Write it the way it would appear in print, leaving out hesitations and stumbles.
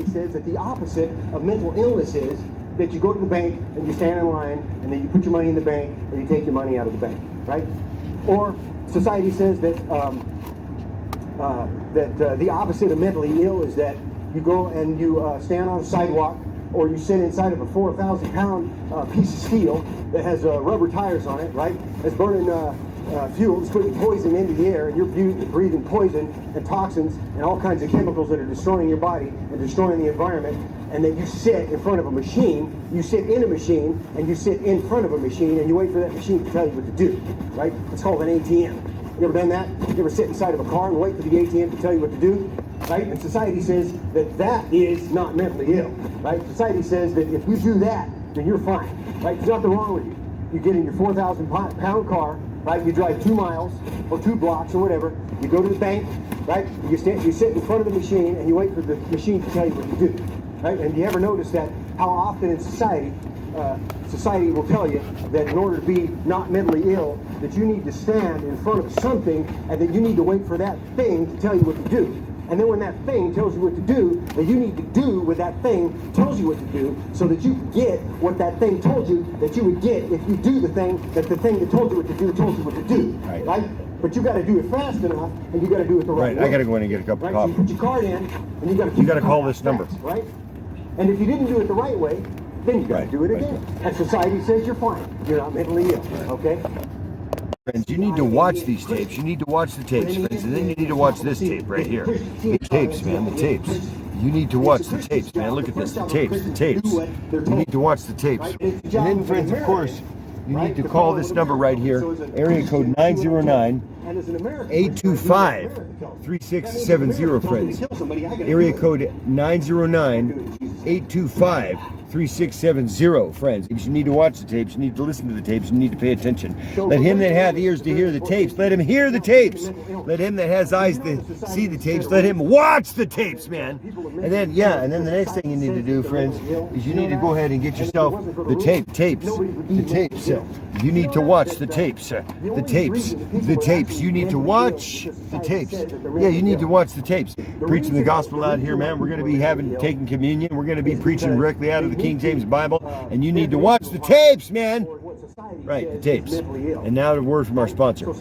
says that the opposite of mental illness is that you go to the bank and you stand in line and then you put your money in the bank and you take your money out of the bank, right? Or society says that the opposite of mentally ill is that you go and you stand on a sidewalk, or you sit inside of a 4,000-pound piece of steel that has rubber tires on it, right? It's burning fuel, it's putting poison into the air, and you're breathing poison and toxins and all kinds of chemicals that are destroying your body and destroying the environment. And then you sit in front of a machine, you sit in a machine, and you sit in front of a machine, and you wait for that machine to tell you what to do, right? It's called an ATM. You ever done that? You ever sit inside of a car and wait for the ATM to tell you what to do? Right? And society says that that is not mentally ill, right? Society says that if you do that, then you're fine, right? There's nothing wrong with you. You get in your 4,000-pound car, right? You drive 2 miles or 2 blocks or whatever. You go to the bank, right? You sit in front of the machine and you wait for the machine to tell you what to do, right? And you ever notice that how often in society, society will tell you that in order to be not mentally ill, that you need to stand in front of something and that you need to wait for that thing to tell you what to do. And then when that thing tells you what to do, that you need to do what that thing tells you what to do, so that you can get what that thing told you that you would get if you do the thing that told you what to do told you what to do. Right? But you got to do it fast enough, and you got to do it the right way. I got to go in and get a cup of coffee. So you put your card in, and you got to call this number, right? And if you didn't do it the right way, then you got to do it again. And society says you're fine. You're not mentally ill. Okay. Friends, you need to watch these tapes. You need to watch the tapes, friends, and then you need to watch this tape right here. The tapes, man, the tapes. You need to watch the tapes, man. Look at this, the tapes, the tapes. You need to watch the tapes. And then, friends, of course, you need to call this number right here, area code 909-825-3670, friends. Area code 909-825-3670, friends. If you need to watch the tapes, you need to listen to the tapes, you need to pay attention. Let him that hath ears to hear the tapes, let him hear the tapes. Let him that has eyes to see the tapes, let him watch the tapes, man. And then, and then the next thing you need to do, friends, is you need to go ahead and get yourself the tapes. You need to watch the tapes. The tapes. You need to watch the tapes. Yeah, you need to watch the tapes. Preaching the gospel out here, man. We're going to be taking communion. We're going to be preaching directly out of the King James Bible, and you need to watch the tapes, man. Right, the tapes. And now the word from our sponsor.